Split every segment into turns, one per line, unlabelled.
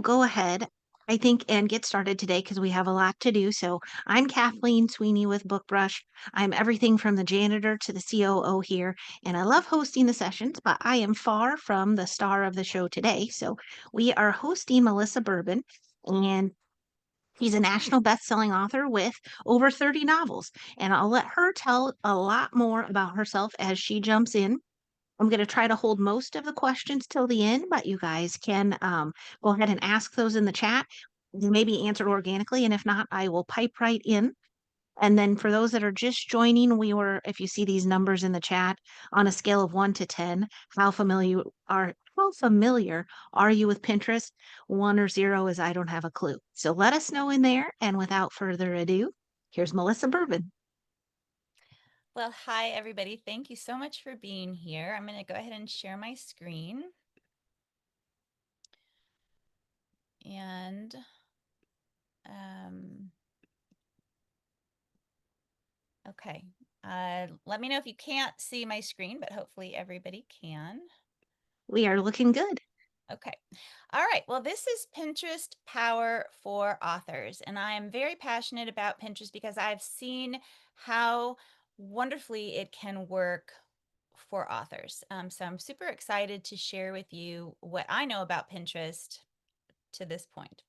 go ahead, I think, and get started today because we have a lot to do. So I'm Kathleen Sweeney with Bookbrush. I'm everything from the janitor to the COO here, and I love hosting the sessions, but I am far from the star of the show today. So we are hosting Melissa Bourbon, and she's a national best-selling author with over 30 novels. And I'll let her tell a lot more about herself as she jumps in. I'm going to try to hold most of the questions till the end, but you guys can go ahead and ask those in the chat. They may be answered organically, and if not, I will pipe right in. And then for those that are just joining, if you see these numbers in the chat, on a scale of 1 to 10, how familiar are you with Pinterest? 1 or 0 is I don't have a clue. So let us know in there. And without further ado, here's Melissa Bourbon.
Well, hi, everybody. Thank you so much for being here. I'm going to go ahead and share my screen. And okay, let me know if you can't see my screen, but hopefully everybody can.
We are looking good.
Okay. All right. Well, this is Pinterest Power for Authors. And I am very passionate about Pinterest because I've seen how wonderfully it can work for authors. So I'm super excited to share with you what I know about Pinterest to this point.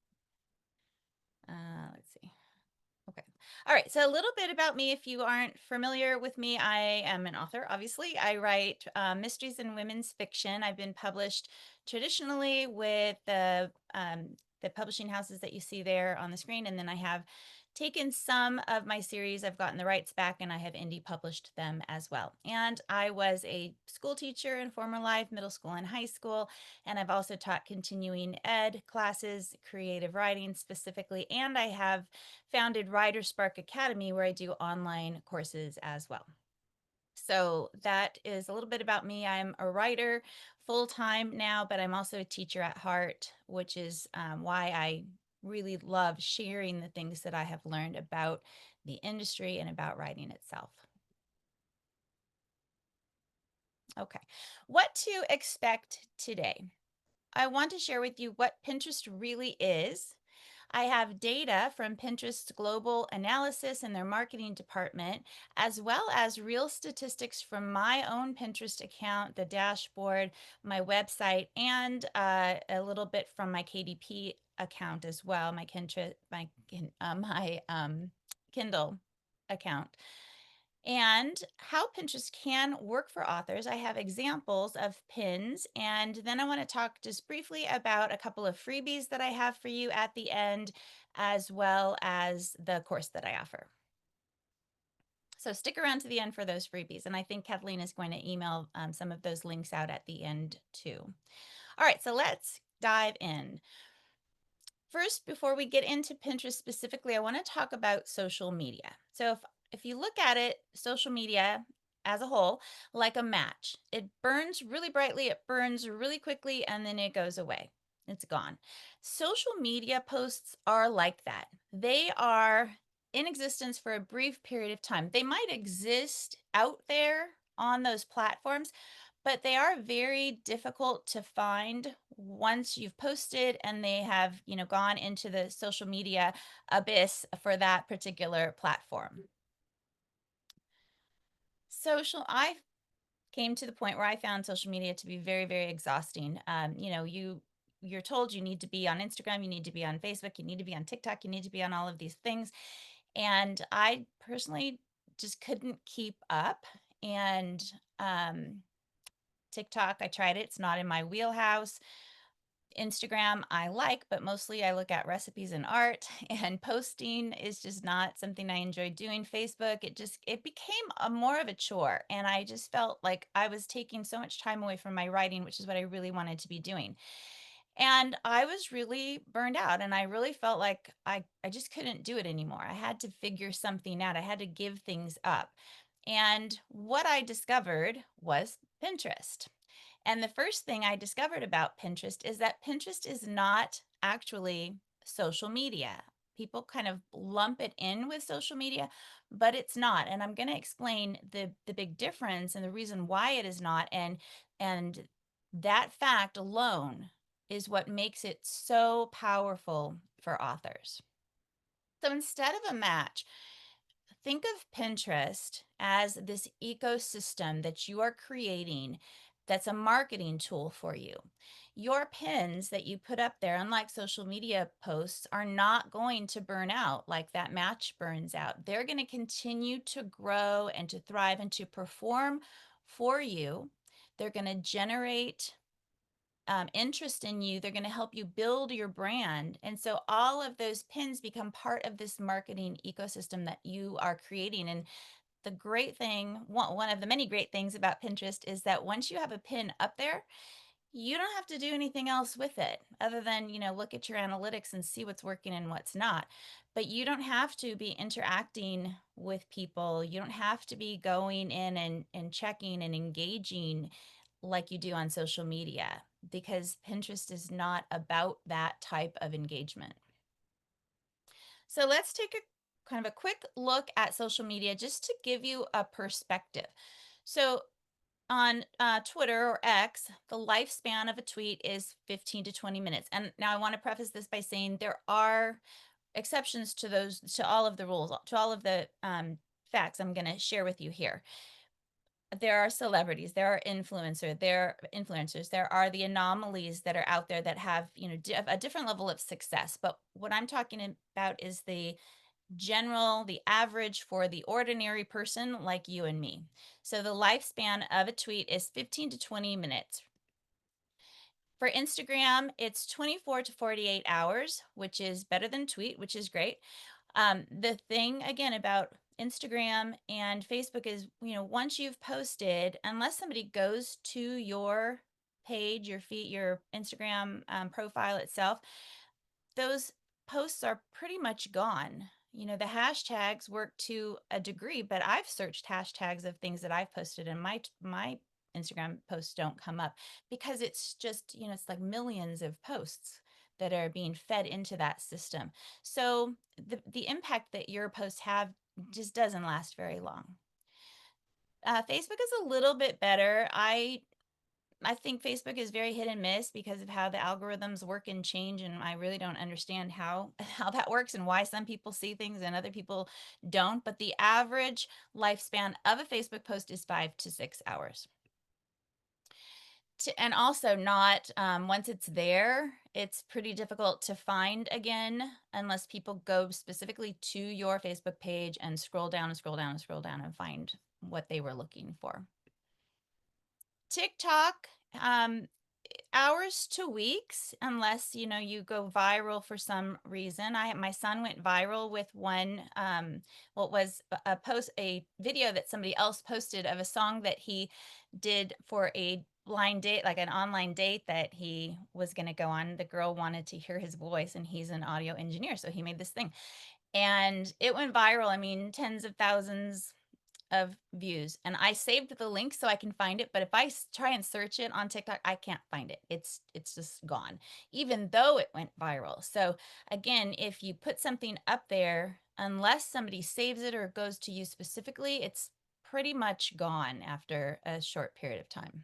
Let's see. Okay. All right. So a little bit about me. If you aren't familiar with me, I am an author. Obviously, I write mysteries and women's fiction. I've been published traditionally with the publishing houses that you see there on the screen, and then I have taken some of my series. I've gotten the rights back, and I have indie published them as well. And I was a school teacher in former life, middle school and high school, and I've also taught continuing ed classes, creative writing specifically, and I have founded WriterSpark Academy, where I do online courses as well. So that is a little bit about me. I'm a writer full time now, but I'm also a teacher at heart, which is why I really love sharing the things that I have learned about the industry and about writing itself. Okay, what to expect today? I want to share with you what Pinterest really is. I have data from Pinterest's global analysis and their marketing department, as well as real statistics from my own Pinterest account, the dashboard, my website, and a little bit from my KDP account as well, my Kindle account. And how Pinterest can work for authors. I have examples of pins, and then I want to talk just briefly about a couple of freebies that I have for you at the end, as well as the course that I offer. So stick around to the end for those freebies, and I think Kathleen is going to email some of those links out at the end too. All right, so let's dive in. First, before we get into Pinterest specifically, I want to talk about social media. So if you look at it, social media as a whole, like a match, it burns really brightly, it burns really quickly, and then it goes away. It's gone. Social media posts are like that. They are in existence for a brief period of time. They might exist out there on those platforms, but they are very difficult to find once you've posted and they have, gone into the social media abyss for that particular platform. I came to the point where I found social media to be very, very exhausting. You're told you need to be on Instagram, you need to be on Facebook, you need to be on TikTok, you need to be on all of these things. And I personally just couldn't keep up. And TikTok, I tried it. It's not in my wheelhouse. Instagram, I like, but mostly I look at recipes and art, and posting is just not something I enjoy doing. Facebook, it became more of a chore, and I just felt like I was taking so much time away from my writing, which is what I really wanted to be doing. And I was really burned out, and I really felt like I just couldn't do it anymore. I had to figure something out. I had to give things up. And what I discovered was Pinterest. And the first thing I discovered about Pinterest is that Pinterest is not actually social media. People kind of lump it in with social media, but it's not. And I'm going to explain the big difference and the reason why it is not. And that fact alone is what makes it so powerful for authors. So instead of a match, think of Pinterest as this ecosystem that you are creating that's a marketing tool for you. Your pins that you put up there, unlike social media posts, are not going to burn out like that match burns out. They're going to continue to grow and to thrive and to perform for you. They're going to generate interest in you. They're going to help you build your brand. And so all of those pins become part of this marketing ecosystem that you are creating. And the great thing, one of the many great things about Pinterest is that once you have a pin up there, you don't have to do anything else with it other than, look at your analytics and see what's working and what's not. But you don't have to be interacting with people. You don't have to be going in and checking and engaging like you do on social media, because Pinterest is not about that type of engagement. So let's take a kind of a quick look at social media just to give you a perspective. So on Twitter or X, the lifespan of a tweet is 15 to 20 minutes. And now I want to preface this by saying there are exceptions to those, to all of the rules, to all of the facts I'm going to share with you here. There are celebrities, there are influencers, there are the anomalies that are out there that have, a different level of success. But what I'm talking about is the general, the average for the ordinary person like you and me. So the lifespan of a tweet is 15 to 20 minutes. For Instagram, it's 24 to 48 hours, which is better than tweet, which is great. The thing again about Instagram and Facebook is, once you've posted, unless somebody goes to your page, your feed, your Instagram profile itself, those posts are pretty much gone. The hashtags work to a degree, but I've searched hashtags of things that I've posted and my Instagram posts don't come up because it's just, it's like millions of posts that are being fed into that system. So the impact that your posts have just doesn't last very long. Facebook is a little bit better. I think Facebook is very hit and miss because of how the algorithms work and change, and I really don't understand how how that works and why some people see things and other people don't. But the average lifespan of a Facebook post is 5 to 6 hours. And also not once it's there, it's pretty difficult to find again unless people go specifically to your Facebook page and scroll down and scroll down and scroll down and find what they were looking for. TikTok, um, hours to weeks, unless you go viral for some reason. My son went viral with one, what was a video that somebody else posted of a song that he did for a blind date, like an online date that he was going to go on. The girl wanted to hear his voice, and he's an audio engineer, so he made this thing, and it went viral. I mean, tens of thousands of views, and I saved the link so I can find it, but if I try and search it on TikTok, I can't find it. It's just gone, even though it went viral. So again, if you put something up there, unless somebody saves it or goes to you specifically, it's pretty much gone after a short period of time.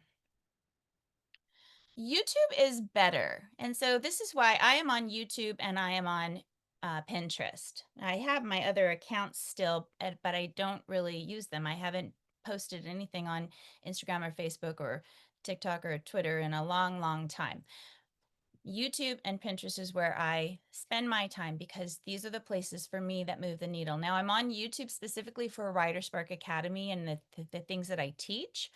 YouTube is better. And so this is why I am on YouTube and I am on Pinterest. I have my other accounts still, but I don't really use them. I haven't posted anything on Instagram or Facebook or TikTok or Twitter in a long, long time. YouTube and Pinterest is where I spend my time because these are the places for me that move the needle. Now, I'm on YouTube specifically for WriterSpark Academy and the things that I teach.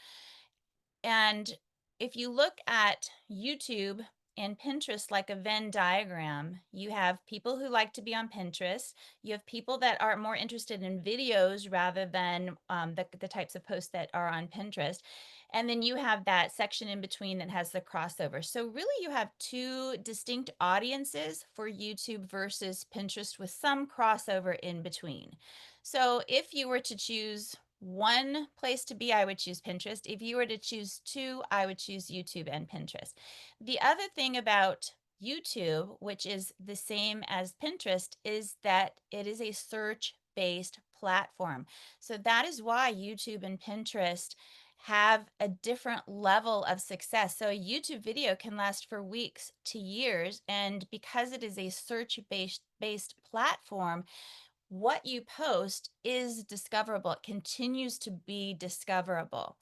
And if you look at YouTube and Pinterest like a Venn diagram, you have people who like to be on Pinterest. You have people that are more interested in videos rather than the types of posts that are on Pinterest. And then you have that section in between that has the crossover. So really you have two distinct audiences for YouTube versus Pinterest with some crossover in between. So if you were to choose one place to be, I would choose Pinterest. If you were to choose two, I would choose YouTube and Pinterest. The other thing about YouTube, which is the same as Pinterest, is that it is a search-based platform. So that is why YouTube and Pinterest have a different level of success. So a YouTube video can last for weeks to years, and because it is a search based platform, what you post is discoverable. It continues to be discoverable.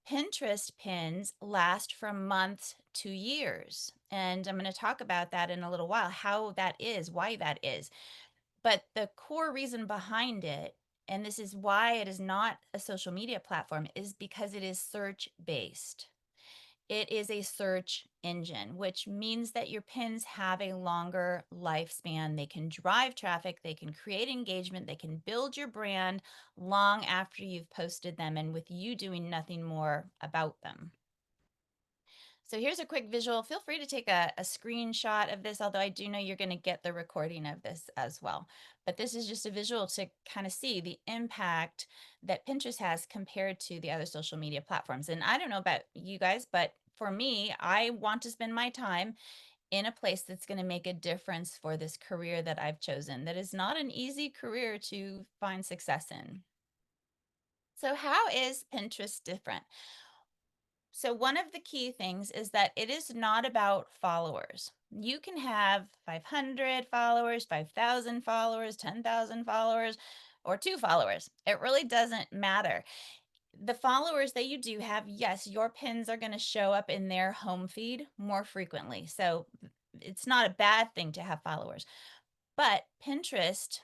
Pinterest pins last from months to years. And I'm going to talk about that in a little while, how that is, why that is. But the core reason behind it, and this is why it is not a social media platform, is because it is search based. It is a search engine, which means that your pins have a longer lifespan. They can drive traffic, they can create engagement, they can build your brand long after you've posted them and with you doing nothing more about them. So here's a quick visual. Feel free to take a screenshot of this, although I do know you're going to get the recording of this as well. But this is just a visual to kind of see the impact that Pinterest has compared to the other social media platforms. And I don't know about you guys, but for me, I want to spend my time in a place that's going to make a difference for this career that I've chosen. That is not an easy career to find success in. So, how is Pinterest different? So, one of the key things is that it is not about followers. You can have 500 followers, 5,000 followers, 10,000 followers, or two followers. It really doesn't matter. The followers that you do have, yes, your pins are going to show up in their home feed more frequently. So, it's not a bad thing to have followers. But Pinterest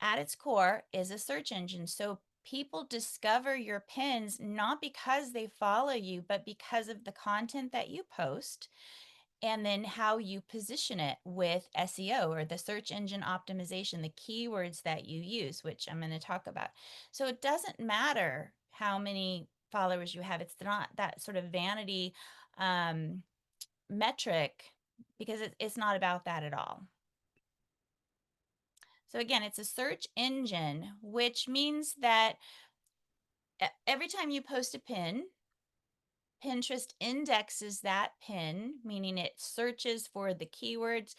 at its core is a search engine. So people discover your pins not because they follow you, but because of the content that you post and then how you position it with SEO or the search engine optimization, the keywords that you use, which I'm going to talk about. So it doesn't matter how many followers you have. It's not that sort of vanity um, metric because it's not about that at all. So again, it's a search engine, which means that every time you post a pin, Pinterest indexes that pin, meaning it searches for the keywords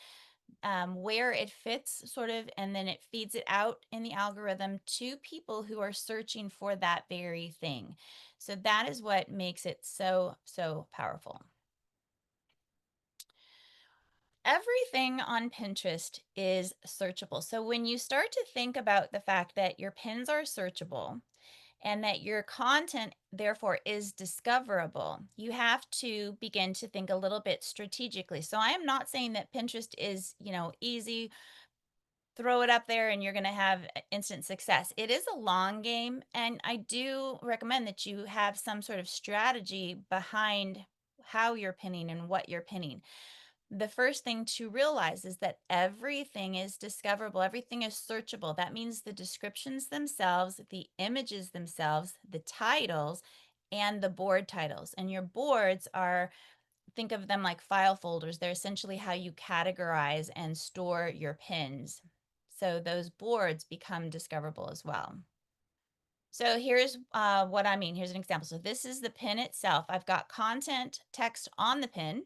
where it fits, sort of, and then it feeds it out in the algorithm to people who are searching for that very thing. So that is what makes it so, so powerful. Everything on Pinterest is searchable. So when you start to think about the fact that your pins are searchable, and that your content therefore is discoverable, you have to begin to think a little bit strategically. So I am not saying that Pinterest is, easy, throw it up there and you're going to have instant success. It is a long game, and I do recommend that you have some sort of strategy behind how you're pinning and what you're pinning. The first thing to realize is that everything is discoverable, everything is searchable. That means the descriptions themselves, the images themselves, the titles, and the board titles. And your boards are, think of them like file folders. They're essentially how you categorize and store your pins. So those boards become discoverable as well. So here's what I mean. Here's an example. So this is the pin itself. I've got content text on the pin.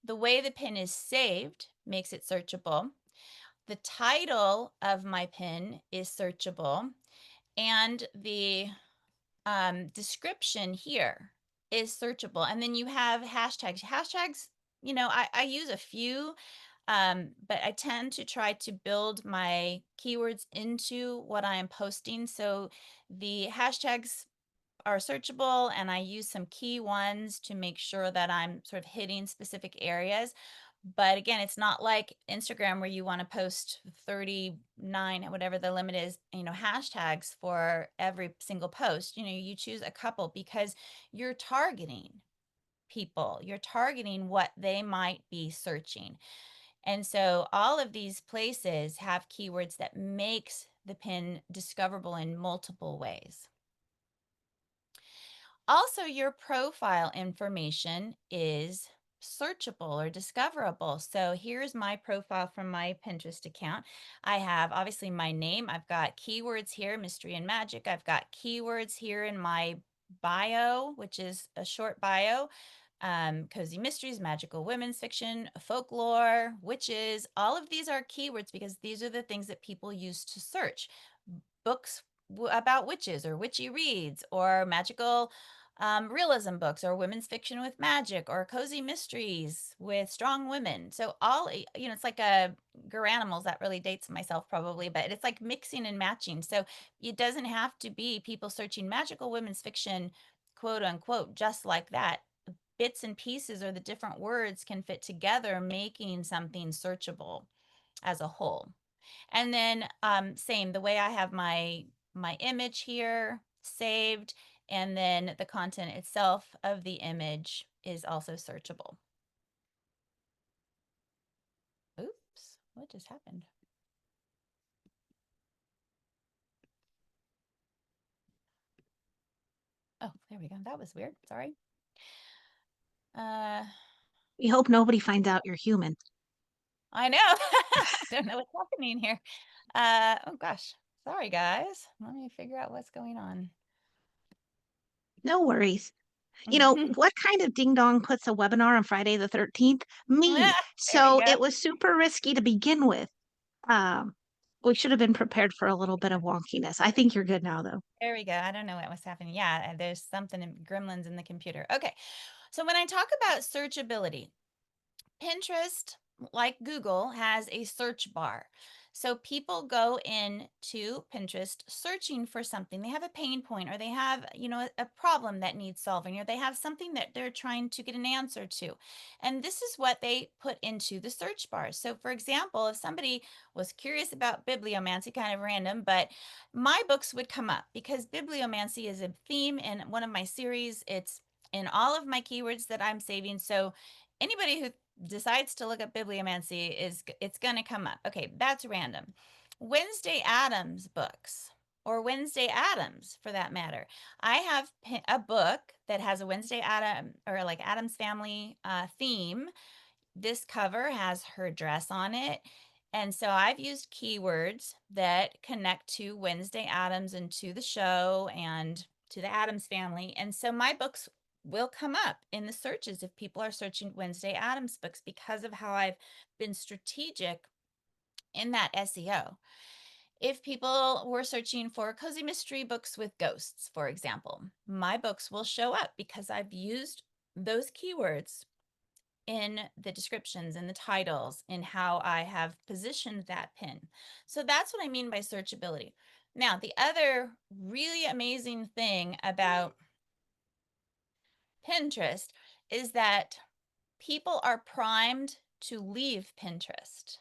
The way the pin is saved makes it searchable. The title of my pin is searchable, and the description here is searchable. And then you have hashtags. Hashtags, I use a few, but I tend to try to build my keywords into what I am posting. So the hashtags are searchable, and I use some key ones to make sure that I'm sort of hitting specific areas. But again, it's not like Instagram where you want to post 39, whatever the limit is, hashtags for every single post. You choose a couple because you're targeting people, you're targeting what they might be searching. And so all of these places have keywords that makes the pin discoverable in multiple ways. Also, your profile information is searchable or discoverable. So here's my profile from my Pinterest account. I have obviously my name. I've got keywords here, mystery and magic. I've got keywords here in my bio, which is a short bio. Cozy mysteries, magical women's fiction, folklore, witches. All of these are keywords because these are the things that people use to search. Books about witches or witchy reads or magical realism books or women's fiction with magic or cozy mysteries with strong women. So it's like a Garanimals. That really dates myself probably, but it's like mixing and matching. So it doesn't have to be people searching magical women's fiction, quote unquote, just like that. Bits and pieces or the different words can fit together, making something searchable as a whole. And then same, the way I have my image here saved, and then the content itself of the image is also searchable. Oops, what just happened? Oh, there we go. That was weird. Sorry. Uh,
We hope nobody finds out you're human.
I know. I don't know what's happening here. Oh gosh. Sorry, guys. Let me figure out what's going on.
No worries. What kind of ding dong puts a webinar on Friday the 13th? Me.
There we
So
go.
it was super risky to begin with. Um, we should have been prepared for a little bit of wonkiness. I think you're good now, though.
There we go. I don't know what was happening. Yeah, there's something in gremlins in the computer. Okay. So when I talk about searchability, Pinterest, like Google, has a search bar. So people go into Pinterest searching for something. They have a pain point, or they have, a problem that needs solving, or they have something that they're trying to get an answer to. And this is what they put into the search bar. So for example, if somebody was curious about bibliomancy, kind of random, but my books would come up because bibliomancy is a theme in one of my series. It's in all of my keywords that I'm saving. So anybody who decides to look up bibliomancy it's going to come up. Okay, that's random. Wednesday Addams books, or Wednesday Addams for that matter. I have a book that has a Wednesday Addams, or like Addams family theme. This cover has her dress on it. And so I've used keywords that connect to Wednesday Addams and to the show and to the Addams family. And so my books will come up in the searches if people are searching Wednesday Addams books, because of how I've been strategic in that SEO. If people were searching for cozy mystery books with ghosts, for example, my books will show up because I've used those keywords in the descriptions and the titles, in how I have positioned that pin. So that's what I mean by searchability. Now, the other really amazing thing about Pinterest is that people are primed to leave Pinterest,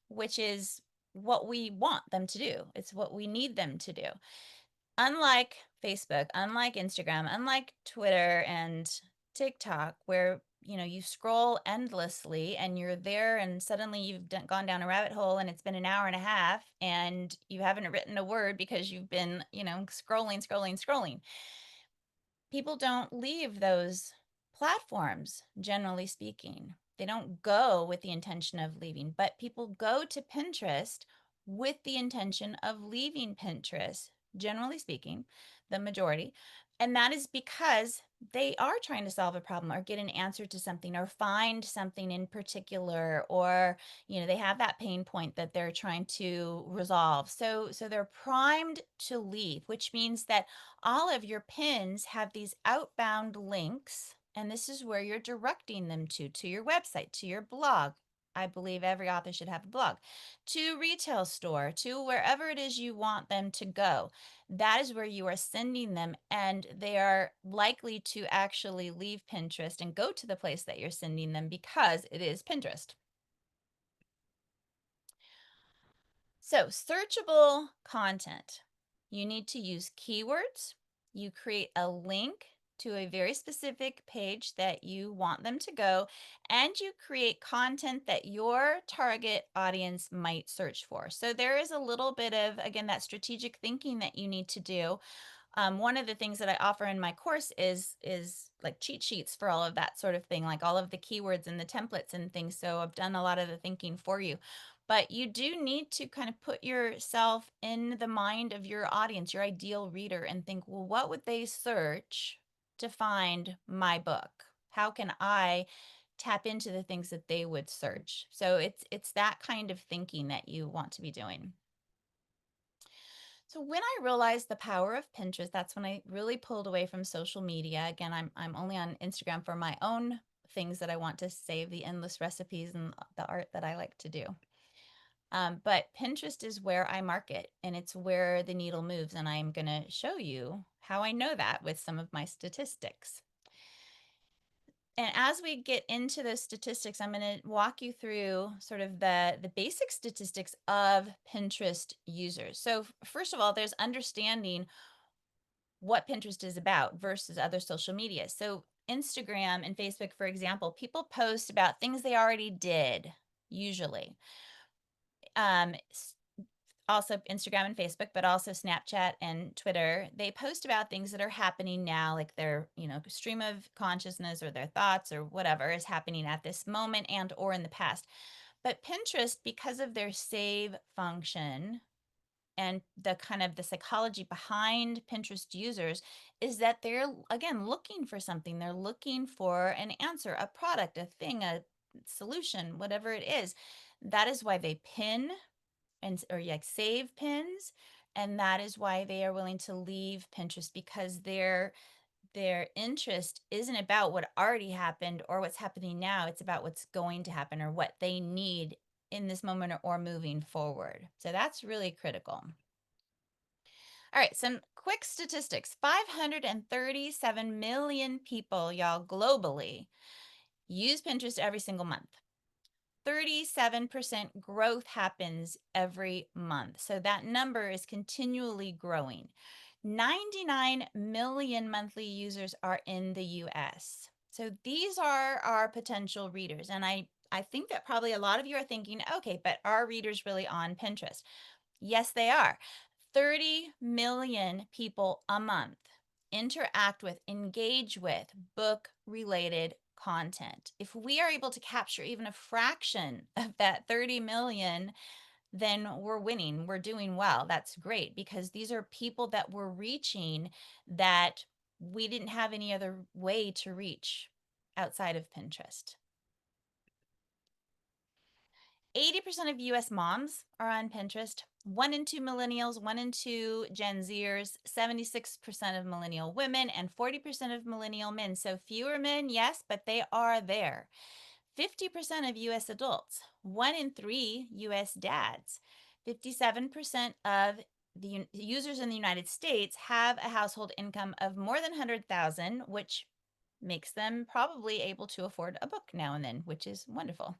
which is what we want them to do. It's what we need them to do. Unlike Facebook, unlike Instagram, unlike Twitter and TikTok, where you scroll endlessly and you're there and suddenly you've gone down a rabbit hole and it's been an hour and a half and you haven't written a word because you've been scrolling. People don't leave those platforms, generally speaking. They don't go with the intention of leaving, but people go to Pinterest with the intention of leaving Pinterest, generally speaking, the majority. And that is because they are trying to solve a problem or get an answer to something or find something in particular, or they have that pain point that they're trying to resolve. So they're primed to leave, which means that all of your pins have these outbound links, and this is where you're directing them to your website, to your blog. I believe every author should have a blog, to retail store, to wherever it is you want them to go. That is where you are sending them, and they are likely to actually leave Pinterest and go to the place that you're sending them because it is Pinterest. So, searchable content. You need to use keywords. You create a link to a very specific page that you want them to go, and you create content that your target audience might search for. So, there is a little bit of, again, that strategic thinking that you need to do. One of the things that I offer in my course is like cheat sheets for all of that sort of thing, like all of the keywords and the templates and things. So I've done a lot of the thinking for you. But you do need to kind of put yourself in the mind of your audience, your ideal reader, and think, well, what would they search to find my book? How can I tap into the things that they would search? So it's that kind of thinking that you want to be doing. So when I realized the power of Pinterest, that's when I really pulled away from social media. Again, I'm only on Instagram for my own things that I want to save, the endless recipes and the art that I like to do. But Pinterest is where I market and it's where the needle moves. And I'm going to show you how I know that with some of my statistics. And as we get into those statistics, I'm going to walk you through sort of the basic statistics of Pinterest users. So first of all, there's understanding what Pinterest is about versus other social media. So Instagram and Facebook, for example, people post about things they already did, usually. Um, Also Instagram and Facebook, but also Snapchat and Twitter, they post about things that are happening now, like their, stream of consciousness or their thoughts or whatever is happening at this moment and or in the past. But Pinterest, because of their save function and the kind of the psychology behind Pinterest users is that they're again looking for something. They're looking for an answer, a product, a thing, a solution, whatever it is. That is why they pin and or like save pins, and that is why they are willing to leave Pinterest because their interest isn't about what already happened or what's happening now. It's about what's going to happen or what they need in this moment or moving forward. So that's really critical. All right, some quick statistics. 537 million people, y'all, globally use Pinterest every single month. 37% growth happens every month. So that number is continually growing. 99 million monthly users are in the US. So these are our potential readers. And I think that probably a lot of you are thinking, okay, but are readers really on Pinterest? Yes, they are. 30 million people a month interact with, engage with book related content. If we are able to capture even a fraction of that 30 million, then we're winning. We're doing well. That's great because these are people that we're reaching that we didn't have any other way to reach outside of Pinterest. 80% of US moms are on Pinterest. 1 in 2 millennials, 1 in 2 Gen Zers, 76% of millennial women, and 40% of millennial men. So fewer men, yes, but they are there. 50% of US adults, 1 in 3 US dads, 57% of the users in the United States have a household income of more than 100,000, which makes them probably able to afford a book now and then, which is wonderful.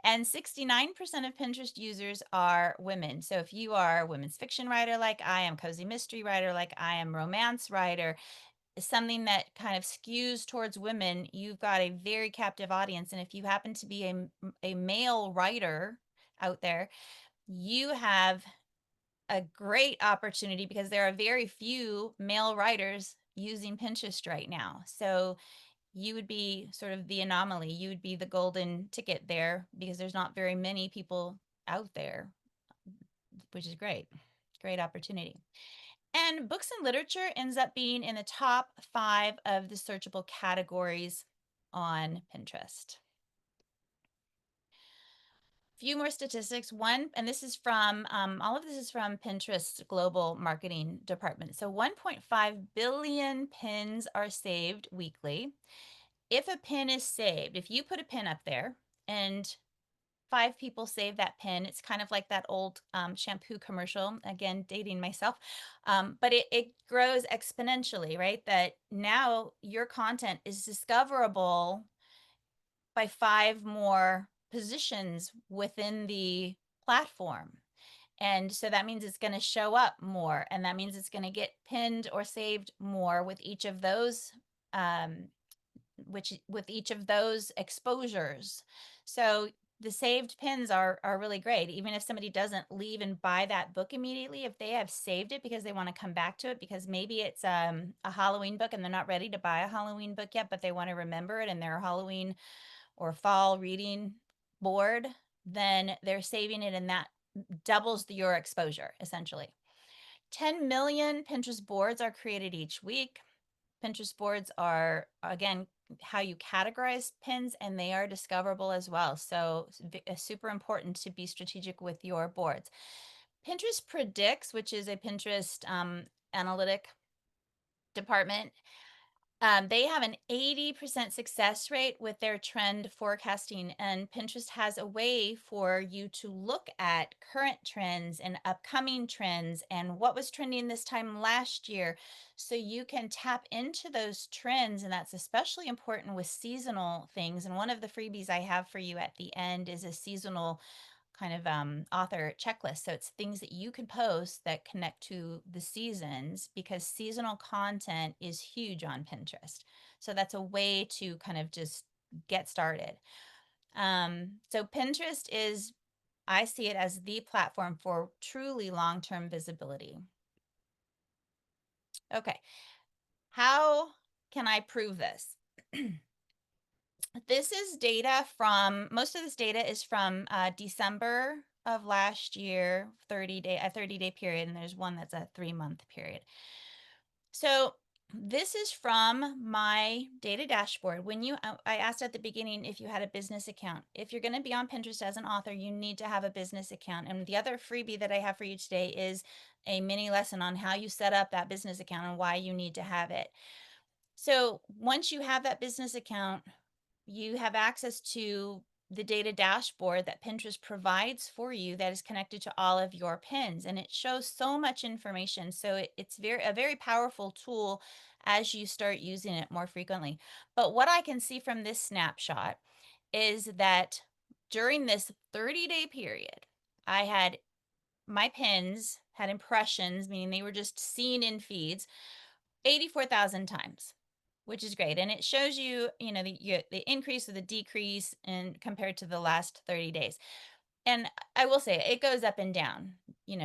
And 69% of Pinterest users are women. So if you are a women's fiction writer like I am, cozy mystery writer like I am, romance writer, something that kind of skews towards women, you've got a very captive audience. And if you happen to be a male writer out there, you have a great opportunity because there are very few male writers using Pinterest right now. So you would be sort of the anomaly. You would be the golden ticket there because there's not very many people out there, which is great. Great opportunity. And books and literature ends up being in the top 5 of the searchable categories on Pinterest. Few more statistics. One, and this is from all of this is from Pinterest's global marketing department. So 1.5 billion pins are saved weekly. If a pin is saved, if you put a pin up there and 5 people save that pin, it's kind of like that old shampoo commercial, again, dating myself, but it grows exponentially, right? That now your content is discoverable by 5 more positions within the platform. And so that means it's going to show up more, and that means it's going to get pinned or saved more with each of those exposures. So the saved pins are really great. Even if somebody doesn't leave and buy that book immediately, if they have saved it because they want to come back to it, because maybe it's a Halloween book and they're not ready to buy a Halloween book yet, but they want to remember it in their Halloween or fall reading board, then they're saving it and that doubles your exposure essentially. 10 million Pinterest boards are created each week. Pinterest boards are, again, how you categorize pins, and they are discoverable as well. So super important to be strategic with your boards. Pinterest Predicts, which is a Pinterest analytic department, they have an 80% success rate with their trend forecasting, and Pinterest has a way for you to look at current trends and upcoming trends and what was trending this time last year. So you can tap into those trends, and that's especially important with seasonal things. And one of the freebies I have for you at the end is a seasonal kind of author checklist. So it's things that you can post that connect to the seasons because seasonal content is huge on Pinterest. So that's a way to kind of just get started. So Pinterest is, I see it as the platform for truly long term visibility. Okay. How can I prove this? This is data from, most of this data is from December of last year, a 30-day period, and there's one that's a 3-month period. So this is from my data dashboard. When I asked at the beginning if you had a business account. If you're going to be on Pinterest as an author, you need to have a business account. And the other freebie that I have for you today is a mini lesson on how you set up that business account and why you need to have it. So once you have that business account, you have access to the data dashboard that Pinterest provides for you that is connected to all of your pins, and it shows so much information. So it's a very powerful tool as you start using it more frequently. But what I can see from this snapshot is that during this 30-day period, I had my pins had impressions, meaning they were just seen in feeds 84,000 times, which is great. And it shows you, the increase or the decrease in compared to the last 30 days. And I will say it goes up and down,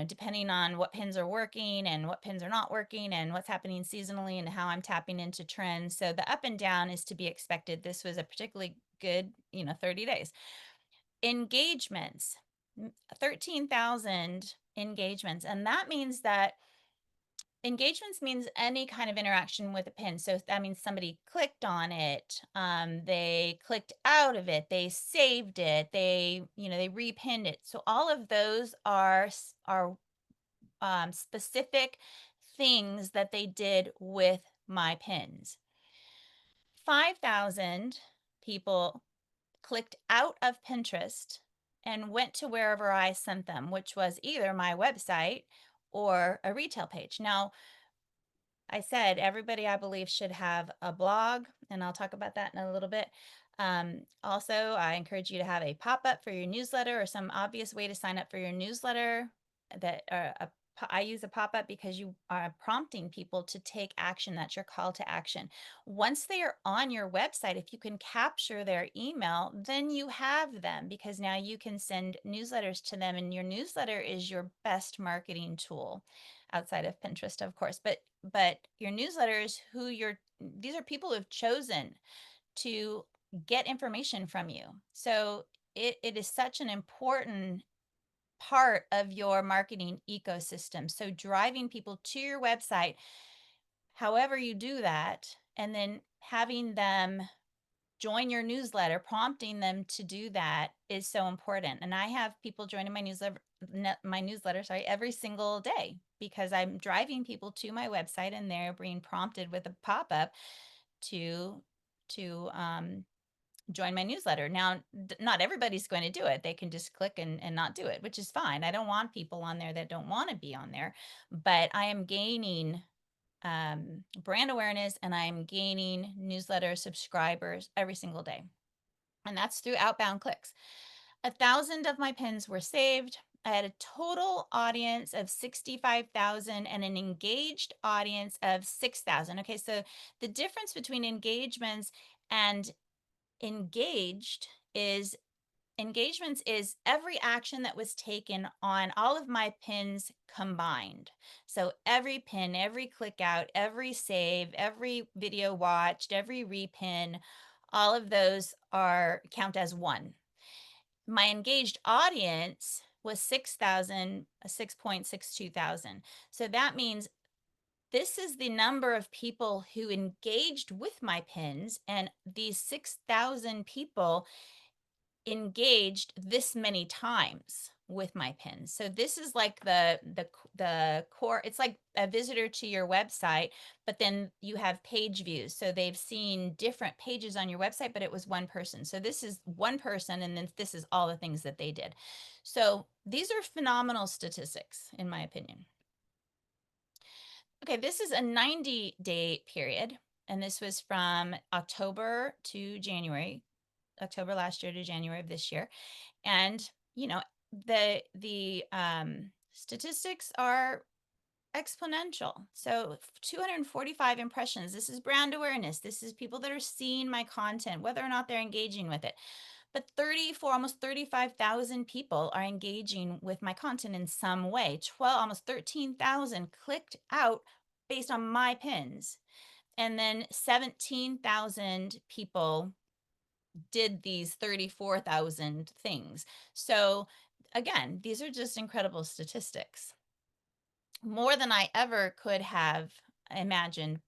depending on what pins are working and what pins are not working and what's happening seasonally and how I'm tapping into trends. So the up and down is to be expected. This was a particularly good, 30 days. Engagements, 13,000 engagements. And that means that engagements means any kind of interaction with a pin. So that means somebody clicked on it, they clicked out of it, they saved it, they repinned it. So all of those are specific things that they did with my pins. 5,000 people clicked out of Pinterest and went to wherever I sent them, which was either my website or a retail page. Now, I said everybody, I believe, should have a blog, and I'll talk about that in a little bit. Also, I encourage you to have a pop up for your newsletter or some obvious way to sign up for your newsletter. I use a pop up because you are prompting people to take action. That's your call to action. Once they are on your website, if you can capture their email, then you have them because now you can send newsletters to them, and your newsletter is your best marketing tool outside of Pinterest, of course. But your newsletter is these are people who have chosen to get information from you. So it is such an important part of your marketing ecosystem. So driving people to your website, however you do that, and then having them join your newsletter, prompting them to do that is so important. And I have people joining my newsletter, sorry, every single day because I'm driving people to my website and they're being prompted with a pop-up to join my newsletter. Now, not everybody's going to do it. They can just click and not do it, which is fine. I don't want people on there that don't want to be on there, but I am gaining brand awareness and I'm gaining newsletter subscribers every single day. And that's through outbound clicks. 1,000 of my pins were saved. I had a total audience of 65,000 and an engaged audience of 6,000. Okay, so the difference between engagements and engaged is engagements is every action that was taken on all of my pins combined. So every pin, every click out, every save, every video watched, every repin, all of those are count as one. My engaged audience was 6,000, 6.62,000. So that means this is the number of people who engaged with my pins, and these 6,000 people engaged this many times with my pins. So this is like the core. It's like a visitor to your website, but then you have page views. So they've seen different pages on your website, but it was one person. So this is one person, and then this is all the things that they did. So these are phenomenal statistics, in my opinion. Okay, this is a 90-day period, and this was from October to January, October last year to January of this year. And, you know, the statistics are exponential. So 245 impressions. This is brand awareness. This is people that are seeing my content, whether or not they're engaging with it. But 34, almost 35,000 people are engaging with my content in some way. 12, almost 13,000 clicked out based on my pins. And then 17,000 people did these 34,000 things. So again, these are just incredible statistics. More than I ever could have imagined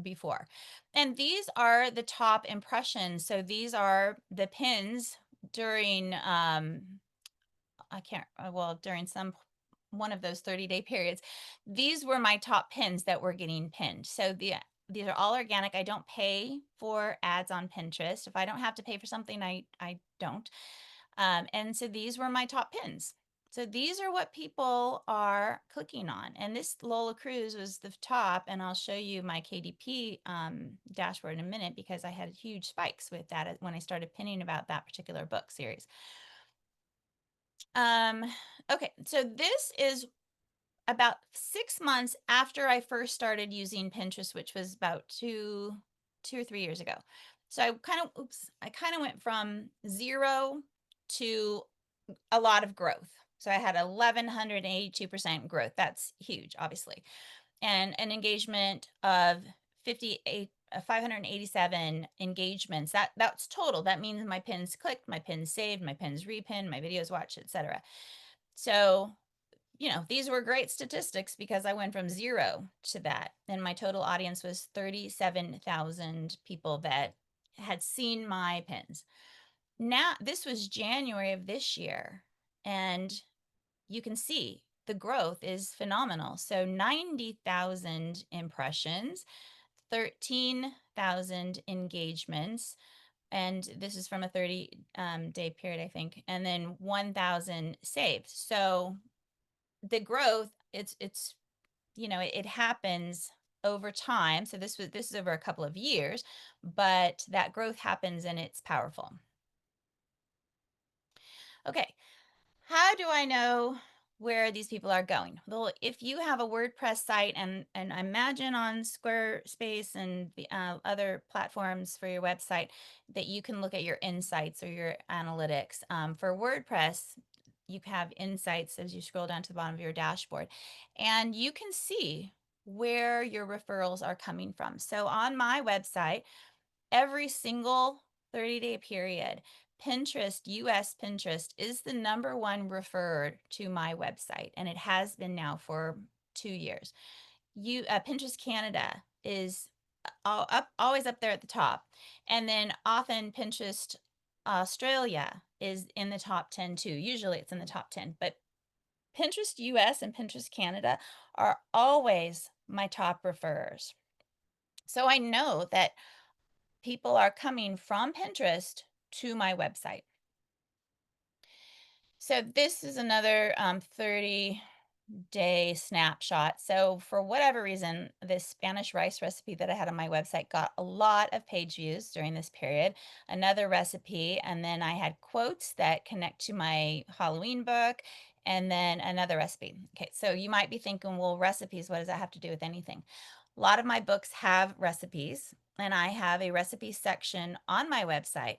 before. And these are the top impressions. So these are the pins during I can't well during some one of those 30-day periods. These were my top pins that were getting pinned. So these are all organic. I don't pay for ads on Pinterest. If I don't have to pay for something, I don't. And so these were my top pins. So these are what people are clicking on. And this Lola Cruz was the top. And I'll show you my KDP dashboard in a minute because I had huge spikes with that when I started pinning about that particular book series. Um, okay, so this is about 6 months after I first started using Pinterest, which was about 2 or 3 years ago. So I kind of went from 0 to a lot of growth. So I had 1,182% growth. That's huge, obviously. And an engagement of 587 engagements. That's total. That means my pins clicked, my pins saved, my pins repinned, my videos watched, etc. So, these were great statistics because I went from 0 to that. And my total audience was 37,000 people that had seen my pins. Now, this was January of this year, and you can see the growth is phenomenal. So 90,000 impressions, 13,000 engagements, and this is from a 30-day period, I think, and then 1,000 saved. So the growth, it happens over time. So this is over a couple of years, but that growth happens and it's powerful. Okay, how do I know where these people are going? Well, if you have a WordPress site and I imagine on Squarespace and the other platforms for your website that you can look at your insights or your analytics. For WordPress, you have insights as you scroll down to the bottom of your dashboard, and you can see where your referrals are coming from. So on my website, every single 30-day period, US Pinterest is the #1 referred to my website, and it has been now for 2 years. Pinterest Canada is always up there at the top, and then often Pinterest Australia is in the top 10 too. Usually it's in the top 10, but Pinterest US and Pinterest Canada are always my top referrers. So I know that people are coming from Pinterest to my website. So this is another 30-day snapshot. So for whatever reason, this Spanish rice recipe that I had on my website got a lot of page views during this period. Another recipe, and then I had quotes that connect to my Halloween book, and then another recipe. Okay, so you might be thinking, well, recipes, what does that have to do with anything? A lot of my books have recipes, and I have a recipe section on my website.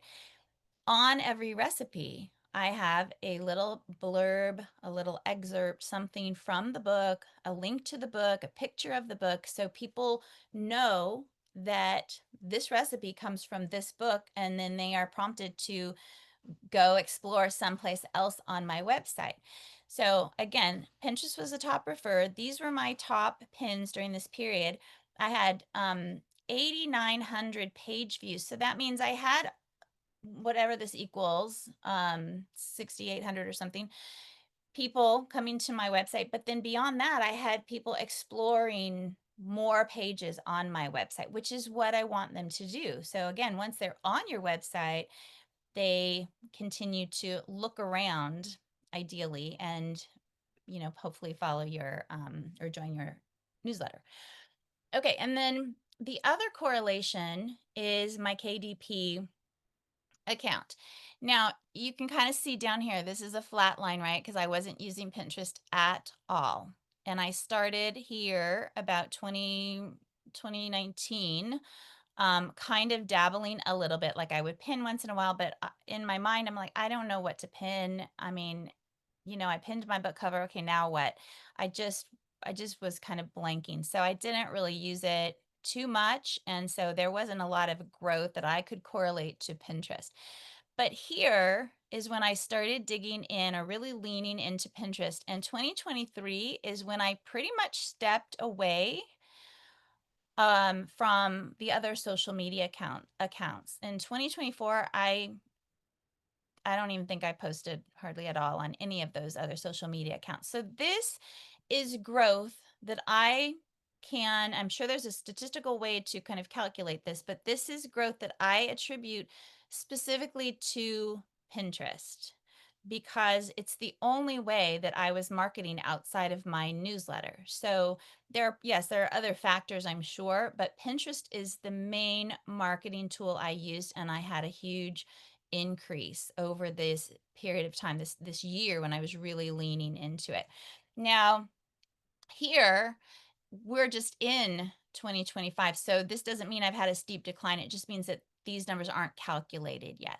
On every recipe, I have a little blurb, a little excerpt, something from the book, a link to the book, a picture of the book, so people know that this recipe comes from this book, and then they are prompted to go explore someplace else on my website. So again, Pinterest was the top referred. These were my top pins during this period. I had 8,900 page views. So that means I had whatever this equals, 6,800 or something, people coming to my website, but then beyond that, I had people exploring more pages on my website, which is what I want them to do. So again, once they're on your website, they continue to look around ideally and hopefully follow your or join your newsletter. Okay, and then the other correlation is my KDP account. Now, you can kind of see down here, this is a flat line, right? Because I wasn't using Pinterest at all. And I started here about 2019, kind of dabbling a little bit. Like I would pin once in a while, but in my mind, I'm like, I don't know what to pin. I mean, I pinned my book cover. Okay, now what? I just I just was kind of blanking. So I didn't really use it too much. And so there wasn't a lot of growth that I could correlate to Pinterest. But here is when I started digging in or really leaning into Pinterest. And 2023 is when I pretty much stepped away from the other social media accounts. In 2024, I don't even think I posted hardly at all on any of those other social media accounts. So this is growth that I'm sure there's a statistical way to kind of calculate this, but this is growth that I attribute specifically to Pinterest because it's the only way that I was marketing outside of my newsletter. So yes, there are other factors, I'm sure, but Pinterest is the main marketing tool I used, and I had a huge increase over this period of time, this year when I was really leaning into it. Now, here we're just in 2025. So this doesn't mean I've had a steep decline. It just means that these numbers aren't calculated yet.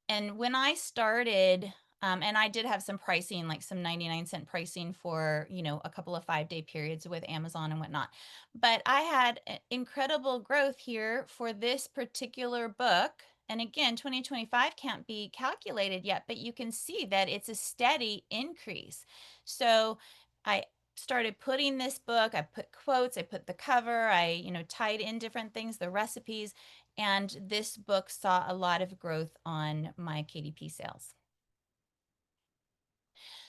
And when I started, and I did have some pricing, like some 99-cent pricing for, a couple of 5-day periods with Amazon and whatnot. But I had incredible growth here for this particular book. And again, 2025 can't be calculated yet, but you can see that it's a steady increase. So I started putting this book, I put quotes, I put the cover, I, tied in different things, the recipes, and this book saw a lot of growth on my KDP sales.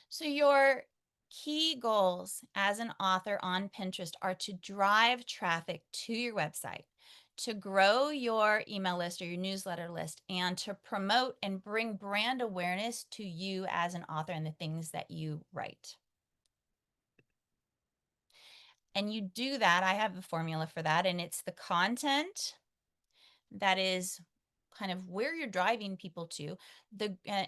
So your key goals as an author on Pinterest are to drive traffic to your website, to grow your email list or your newsletter list, and to promote and bring brand awareness to you as an author and the things that you write. And you do that. I have the formula for that, and it's the content that is kind of where you're driving people to,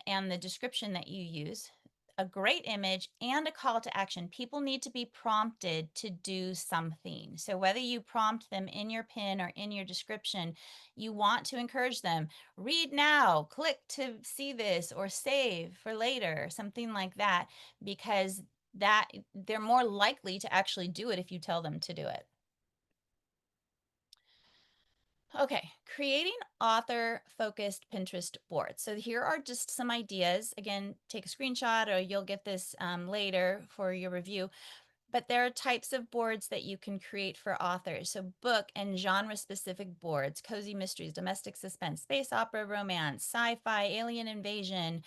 and the description that you use, a great image, and a call to action. People need to be prompted to do something. So whether you prompt them in your pin or in your description, you want to encourage them, read now, click to see this, or save for later, something like that, because that they're more likely to actually do it if you tell them to do it. Okay, creating author-focused Pinterest boards. So here are just some ideas. Again, take a screenshot or you'll get this later for your review. But there are types of boards that you can create for authors. So book and genre-specific boards, cozy mysteries, domestic suspense, space opera, romance, sci-fi, alien invasion,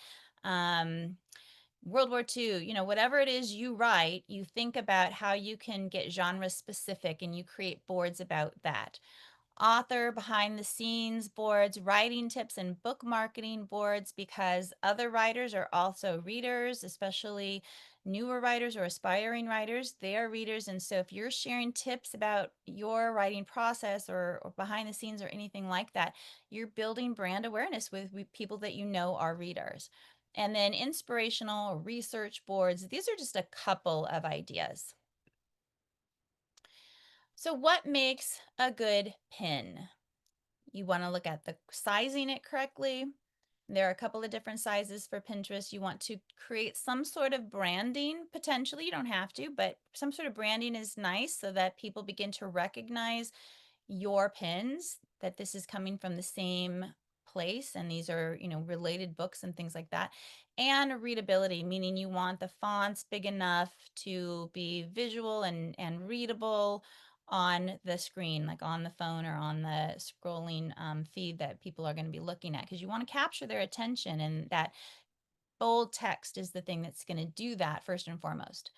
World War II, whatever it is you write, you think about how you can get genre specific and you create boards about that. Author behind the scenes boards, writing tips, and book marketing boards, because other writers are also readers, especially newer writers or aspiring writers. They are readers. And so if you're sharing tips about your writing process or behind the scenes or anything like that, you're building brand awareness with people that you know are readers. And then inspirational research boards. These are just a couple of ideas. So what makes a good pin? You want to look at the sizing it correctly. There are a couple of different sizes for Pinterest. You want to create some sort of branding, potentially. You don't have to, but some sort of branding is nice so that people begin to recognize your pins, that this is coming from the same place and these are, related books and things like that. And readability, meaning you want the fonts big enough to be visual and readable on the screen, like on the phone or on the scrolling feed that people are going to be looking at, because you want to capture their attention, and that bold text is the thing that's going to do that first and foremost.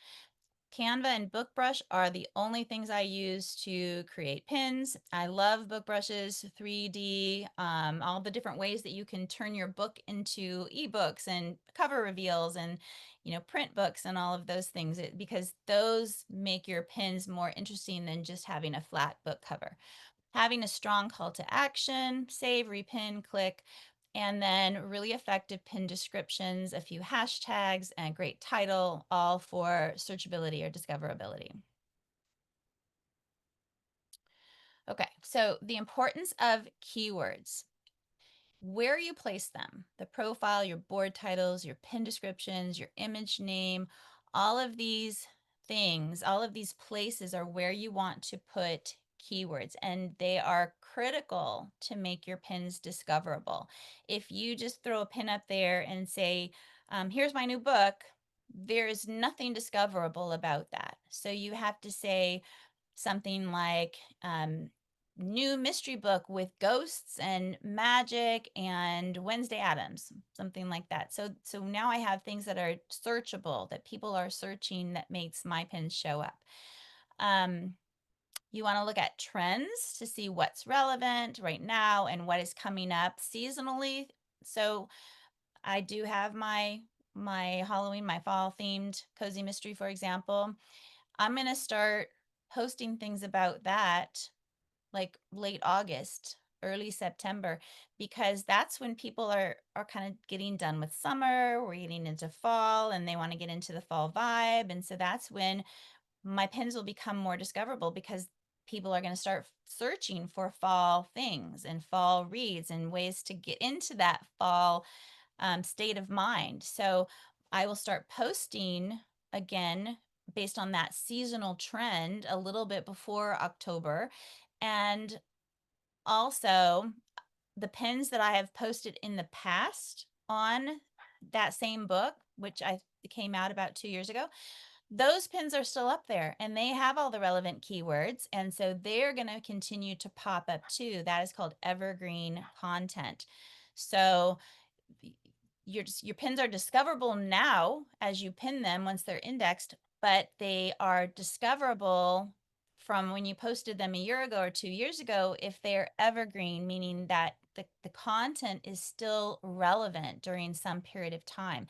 Canva and Book Brush are the only things I use to create pins. I love Book Brush's 3D, all the different ways that you can turn your book into ebooks and cover reveals and, print books and all of those things, because those make your pins more interesting than just having a flat book cover. Having a strong call to action, save, repin, click, and then really effective pin descriptions, a few hashtags, and a great title, all for searchability or discoverability. Okay, so the importance of keywords. Where you place them, the profile, your board titles, your pin descriptions, your image name, all of these things, all of these places are where you want to put keywords, and they are critical to make your pins discoverable. If you just throw a pin up there and say, here's my new book, there's nothing discoverable about that. So you have to say something like, new mystery book with ghosts and magic and Wednesday Adams, something like that. So now I have things that are searchable, that people are searching, that makes my pins show up. You want to look at trends to see what's relevant right now and what is coming up seasonally. So I do have my Halloween, my fall themed cozy mystery, for example. I'm going to start posting things about that like late August, early September, because that's when people are kind of getting done with summer, we're getting into fall and they want to get into the fall vibe. And so that's when my pins will become more discoverable, because people are going to start searching for fall things and fall reads and ways to get into that fall state of mind. So I will start posting again based on that seasonal trend a little bit before October. And also, the pins that I have posted in the past on that same book, which I came out about 2 years ago, those pins are still up there and they have all the relevant keywords. And so they're going to continue to pop up too. That is called evergreen content. So your pins are discoverable now as you pin them once they're indexed, but they are discoverable from when you posted them a year ago or 2 years ago if they're evergreen, meaning that the content is still relevant during some period of time.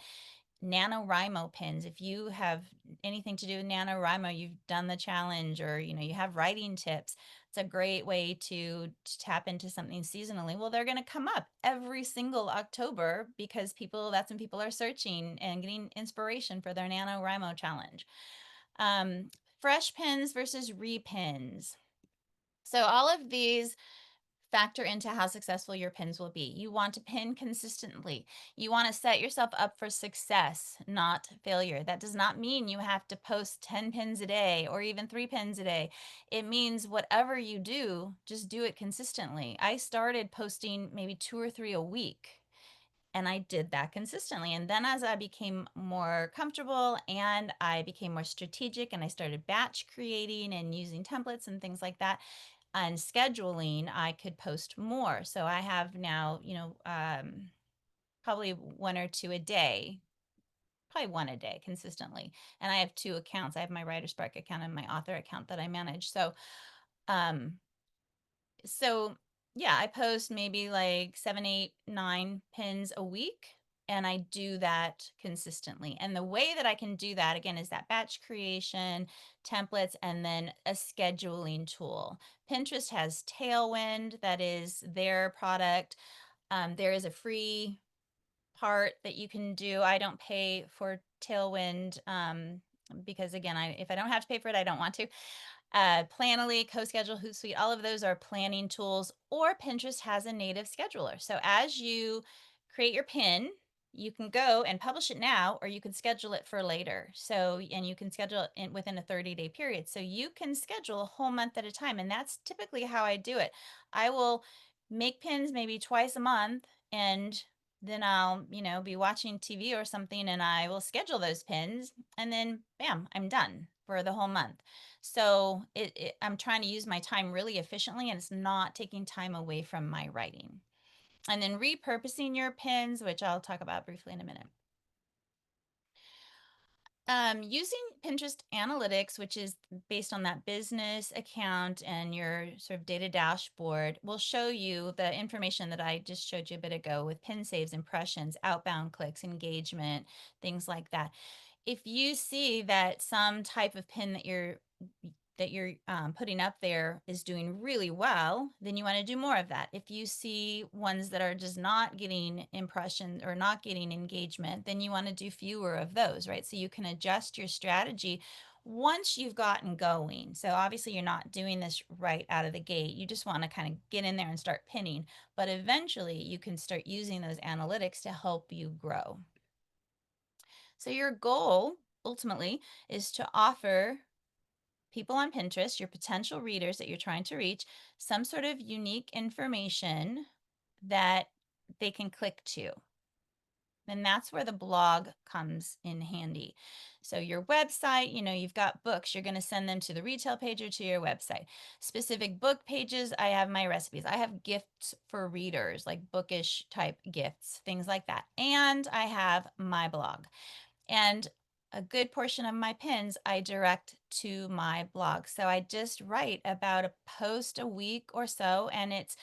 NaNoWriMo pins, if you have anything to do with NaNoWriMo, you've done the challenge, or you have writing tips, it's a great way to tap into something seasonally. Well, they're going to come up every single October because that's when people are searching and getting inspiration for their NaNoWriMo challenge. um, Fresh pins versus repins. So all of these factor into how successful your pins will be. You want to pin consistently. You want to set yourself up for success, not failure. That does not mean you have to post 10 pins a day or even 3 pins a day. It means whatever you do, just do it consistently. I started posting maybe 2 or 3 a week. And I did that consistently. And then as I became more comfortable and I became more strategic and I started batch creating and using templates and things like that, and scheduling, I could post more. So I have now, probably 1 or 2 a day, probably 1 a day consistently. And I have 2 accounts. I have my WriterSpark account and my author account that I manage. Um, so yeah, I post maybe like 7, 8, 9 pins a week. And I do that consistently. And the way that I can do that, again, is that batch creation, templates, and then a scheduling tool. Pinterest has Tailwind, that is their product. There is a free part that you can do. I don't pay for Tailwind, because, again, if I don't have to pay for it, I don't want to. Planoly, CoSchedule, Hootsuite, all of those are planning tools, or Pinterest has a native scheduler. So as you create your pin, you can go and publish it now, or you can schedule it for later. So, and you can schedule it within a 30-day period. So you can schedule a whole month at a time. And that's typically how I do it. I will make pins maybe twice a month, and then I'll, be watching TV or something, and I will schedule those pins, and then bam, I'm done for the whole month. So I'm trying to use my time really efficiently, and it's not taking time away from my writing. And then repurposing your pins, which I'll talk about briefly in a minute. Using Pinterest Analytics, which is based on that business account and your sort of data dashboard, will show you the information that I just showed you a bit ago with pin saves, impressions, outbound clicks, engagement, things like that. If you see that some type of pin that you're putting up there is doing really well, then you want to do more of that. If you see ones that are just not getting impressions or not getting engagement, then you want to do fewer of those, right? So you can adjust your strategy once you've gotten going. So obviously you're not doing this right out of the gate. You just want to kind of get in there and start pinning, but eventually you can start using those analytics to help you grow. So your goal ultimately is to offer people on Pinterest, your potential readers that you're trying to reach, some sort of unique information that they can click to. And that's where the blog comes in handy. So your website, you've got books, you're going to send them to the retail page or to your website. Specific book pages, I have my recipes. I have gifts for readers, like bookish type gifts, things like that. And I have my blog. And a good portion of my pins I direct to my blog. So I just write about a post a week or so, and it's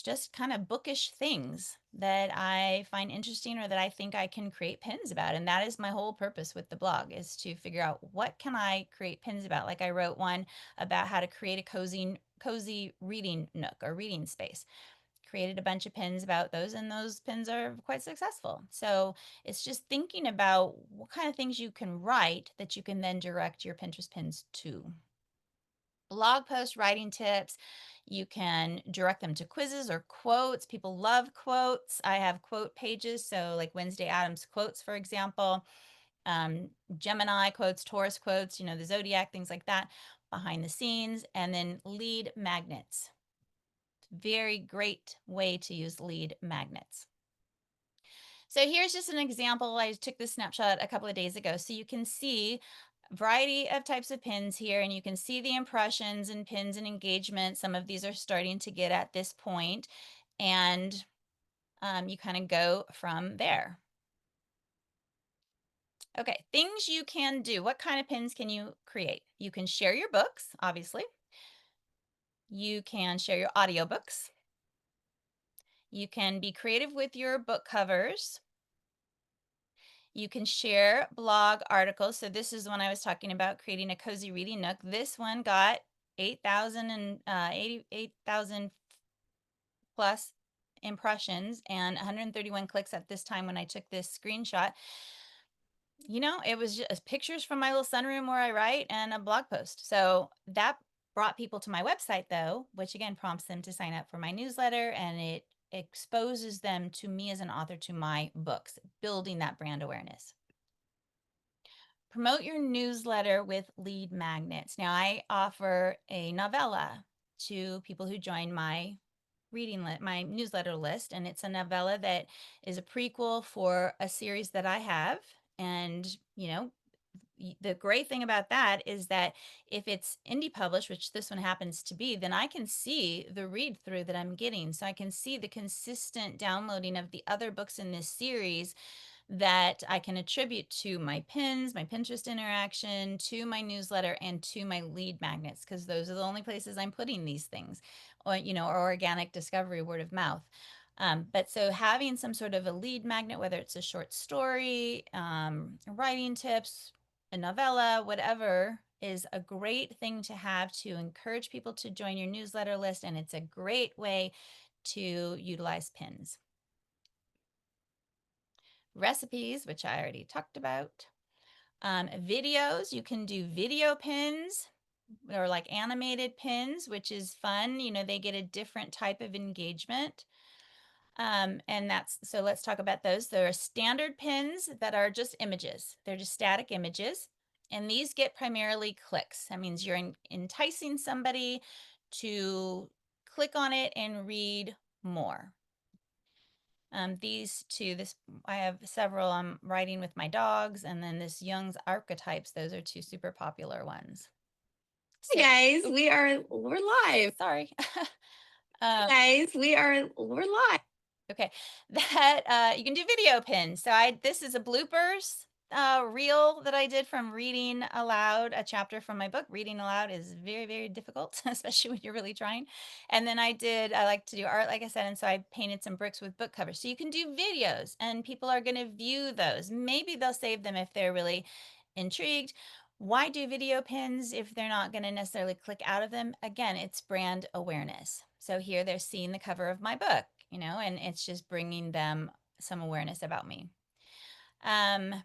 just kind of bookish things that I find interesting or that I think I can create pins about. And that is my whole purpose with the blog, is to figure out what can I create pins about. Like I wrote one about how to create a cozy reading nook or reading space. Created a bunch of pins about those, and those pins are quite successful. So it's just thinking about what kind of things you can write that you can then direct your Pinterest pins to. Blog post writing tips, you can direct them to quizzes or quotes. People love quotes. I have quote pages, so like Wednesday Adams quotes, for example, Gemini quotes, Taurus quotes, the zodiac, things like that, behind the scenes, and then lead magnets. Very great way to use lead magnets. So here's just an example. I took this snapshot a couple of days ago. So you can see a variety of types of pins here, and you can see the impressions and pins and engagement. Some of these are starting to get at this point, and you kind of go from there. Okay, things you can do. What kind of pins can you create? You can share your books, obviously. You can share your audiobooks. You can be creative with your book covers. You can share blog articles. So this is when I was talking about creating a cozy reading nook. This one got 8,000 and 88,000 plus impressions and 131 clicks at this time when I took this screenshot. It was just pictures from my little sunroom where I write and a blog post. So that brought people to my website, though, which again prompts them to sign up for my newsletter, and it exposes them to me as an author, to my books, building that brand awareness. Promote your newsletter with lead magnets. Now, I offer a novella to people who join my my newsletter list, and it's a novella that is a prequel for a series that I have. And the great thing about that is that if it's indie published, which this one happens to be, then I can see the read through that I'm getting. So I can see the consistent downloading of the other books in this series that I can attribute to my pins, my Pinterest interaction, to my newsletter, and to my lead magnets, because those are the only places I'm putting these things, or organic discovery, word of mouth. But so having some sort of a lead magnet, whether it's a short story, writing tips, a novella, whatever, is a great thing to have to encourage people to join your newsletter list. And it's a great way to utilize pins. Recipes, which I already talked about. Videos, you can do video pins or like animated pins, which is fun. They get a different type of engagement. And so let's talk about those. There are standard pins that are just images. They're just static images. And these get primarily clicks. That means you're enticing somebody to click on it and read more. These two, I have several. I'm writing with my dogs, and then this Jung's archetypes. Those are two super popular ones.
Hey
So,
guys, we're live.
sorry.
We're live.
Okay, that you can do video pins. So this is a bloopers reel that I did from reading aloud a chapter from my book. Reading aloud is very, very difficult, especially when you're really trying. And then I like to do art, like I said, and so I painted some bricks with book covers. So you can do videos and people are going to view those. Maybe they'll save them if they're really intrigued. Why do video pins if they're not going to necessarily click out of them? Again, it's brand awareness. So here they're seeing the cover of my book, and it's just bringing them some awareness about me.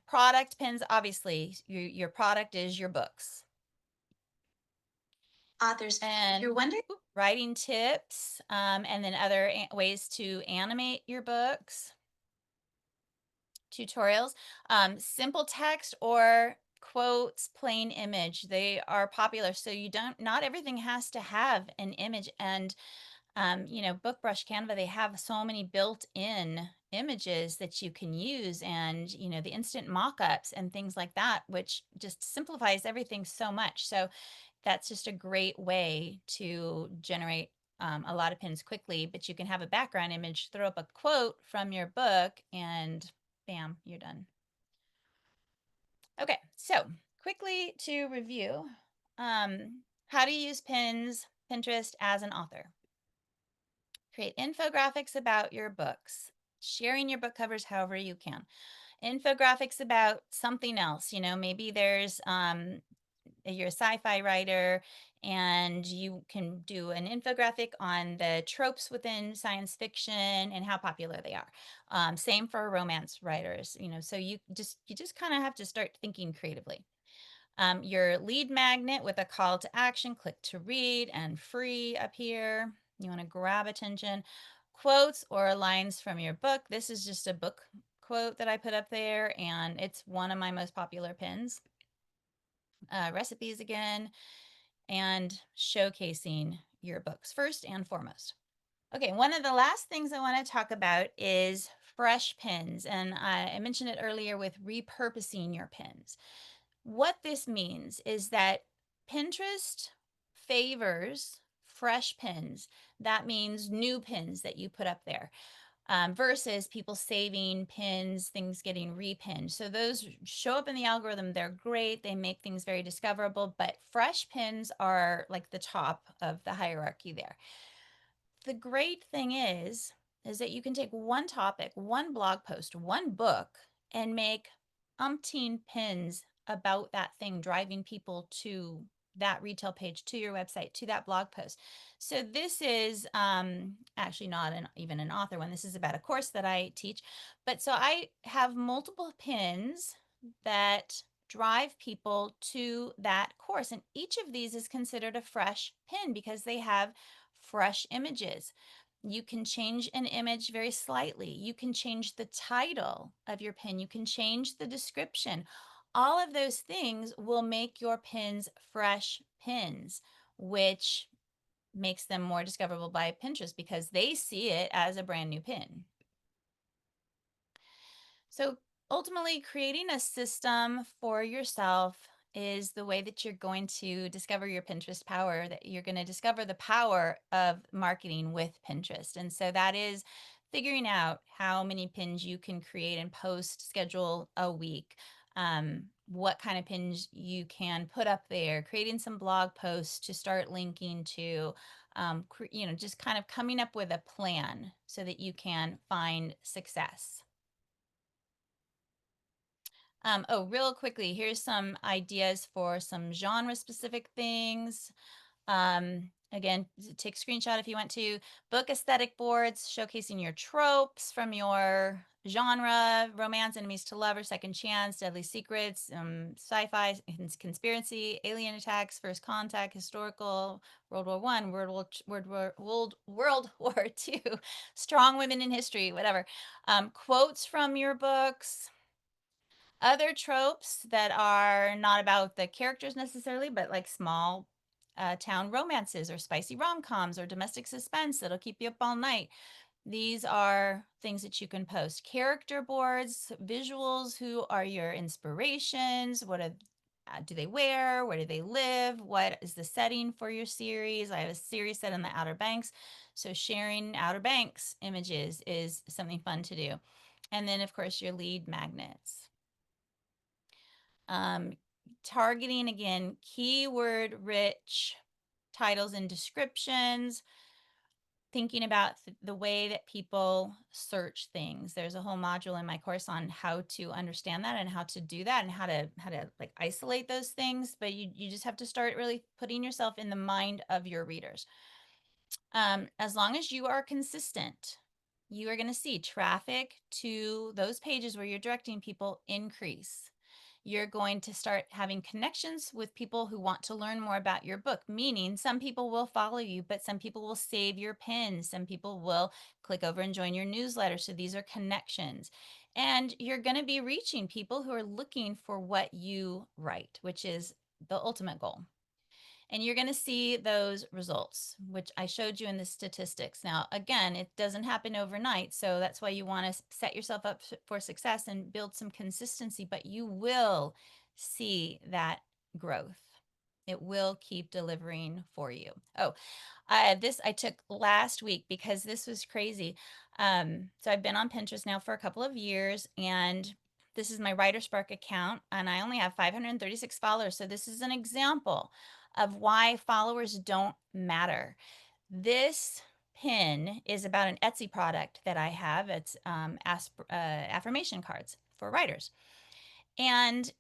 Product pins, obviously, your product is your books.
Authors, if
And
you're wondering,
writing tips, and then other ways to animate your books, tutorials, simple text or quotes, plain image. They are popular. So not everything has to have an image. And BookBrush, Canva, they have so many built-in images that you can use, and the instant mock-ups and things like that, which just simplifies everything so much. So that's just a great way to generate a lot of pins quickly, but you can have a background image, throw up a quote from your book, and bam, you're done. Okay, so quickly to review, how to use pins, Pinterest as an author. Create infographics about your books, sharing your book covers however you can. Infographics about something else, maybe there's you're a sci-fi writer and you can do an infographic on the tropes within science fiction and how popular they are. Same for romance writers, so you just kind of have to start thinking creatively. Your lead magnet with a call to action, click to read, and free up here. You want to grab attention. Quotes or lines from your book. This is just a book quote that I put up there, and it's one of my most popular pins. Recipes again, and showcasing your books first and foremost. Okay, one of the last things I want to talk about is fresh pins, and I mentioned it earlier with repurposing your pins. What this means is that Pinterest favors fresh pins. That means new pins that you put up there, versus people saving pins, things getting repinned. So those show up in the algorithm. They're great. They make things very discoverable, but fresh pins are like the top of the hierarchy there. The great thing is that you can take one topic, one blog post, one book, and make umpteen pins about that thing, driving people to that retail page, to your website, to that blog post. So this is actually not even an author one. This is about a course that I teach. But so I have multiple pins that drive people to that course. And each of these is considered a fresh pin because they have fresh images. You can change an image very slightly. You can change the title of your pin. You can change the description. All of those things will make your pins fresh pins, which makes them more discoverable by Pinterest because they see it as a brand new pin. So ultimately, creating a system for yourself is the way that you're going to discover your Pinterest power, that you're going to discover the power of marketing with Pinterest. And so that is figuring out how many pins you can create and post, schedule a week, what kind of pins you can put up there, creating some blog posts to start linking to, just kind of coming up with a plan so that you can find success. Real quickly, here's some ideas for some genre specific things. Again, take a screenshot if you want to. Book aesthetic boards showcasing your tropes from your genre: romance, enemies to lovers, second chance, deadly secrets, sci-fi, conspiracy, alien attacks, first contact, historical, World War I, World War II, strong women in history, whatever. Quotes from your books. Other tropes that are not about the characters necessarily, but like small town romances or spicy rom-coms or domestic suspense that'll keep you up all night. These are things that you can post. Character boards, visuals, who are your inspirations? Do they wear? Where do they live? What is the setting for your series? I have a series set in the Outer Banks, so sharing Outer Banks images is something fun to do. And then, of course, your lead magnets. Um, Targeting, again, keyword rich titles and descriptions, thinking about the way that people search things. There's a whole module in my course on how to understand that and how to do that and how to like isolate those things. But you just have to start really putting yourself in the mind of your readers. As long as you are consistent, you are going to see traffic to those pages where you're directing people increase. You're going to start having connections with people who want to learn more about your book, meaning some people will follow you, but some people will save your pins. Some people will click over and join your newsletter. So these are connections. And you're going to be reaching people who are looking for what you write, which is the ultimate goal. And you're going to see those results, which I showed you in the statistics. Now, again, it doesn't happen overnight. So that's why you want to set yourself up for success and build some consistency, but you will see that growth. It will keep delivering for you. Oh, this I took last week because this was crazy. So I've been on Pinterest now for a couple of years, and this is my WriterSpark account, and I only have 536 followers. So this is an example of why followers don't matter. This pin is about an Etsy product that I have. It's affirmation cards for writers. And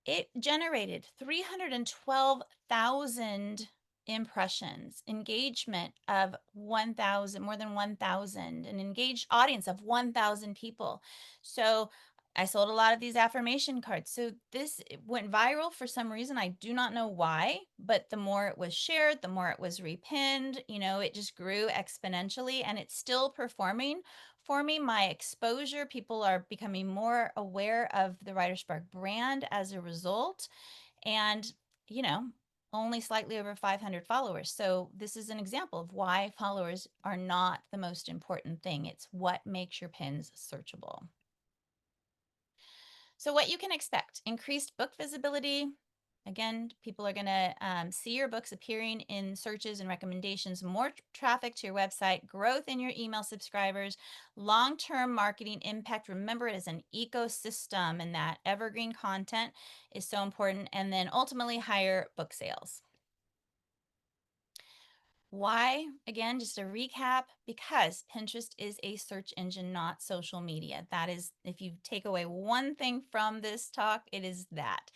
it generated 312,000 impressions, engagement of 1,000, more than 1,000, an engaged audience of 1,000 people. So I sold a lot of these affirmation cards. So this went viral for some reason. I do not know why, but the more it was shared, the more it was repinned, it just grew exponentially, and it's still performing for me. My exposure, people are becoming more aware of the WriterSpark brand as a result. And, you know, only slightly over 500 followers. So this is an example of why followers are not the most important thing. It's what makes your pins searchable. So what you can expect: increased book visibility. Again, people are going to see your books appearing in searches and recommendations, more traffic to your website, growth in your email subscribers, long-term marketing impact. Remember, it is an ecosystem, and that evergreen content is so important. And then ultimately, higher book sales. Why? Again, just a recap: because Pinterest is a search engine, not social media. That is, if you take away one thing from this talk, it is that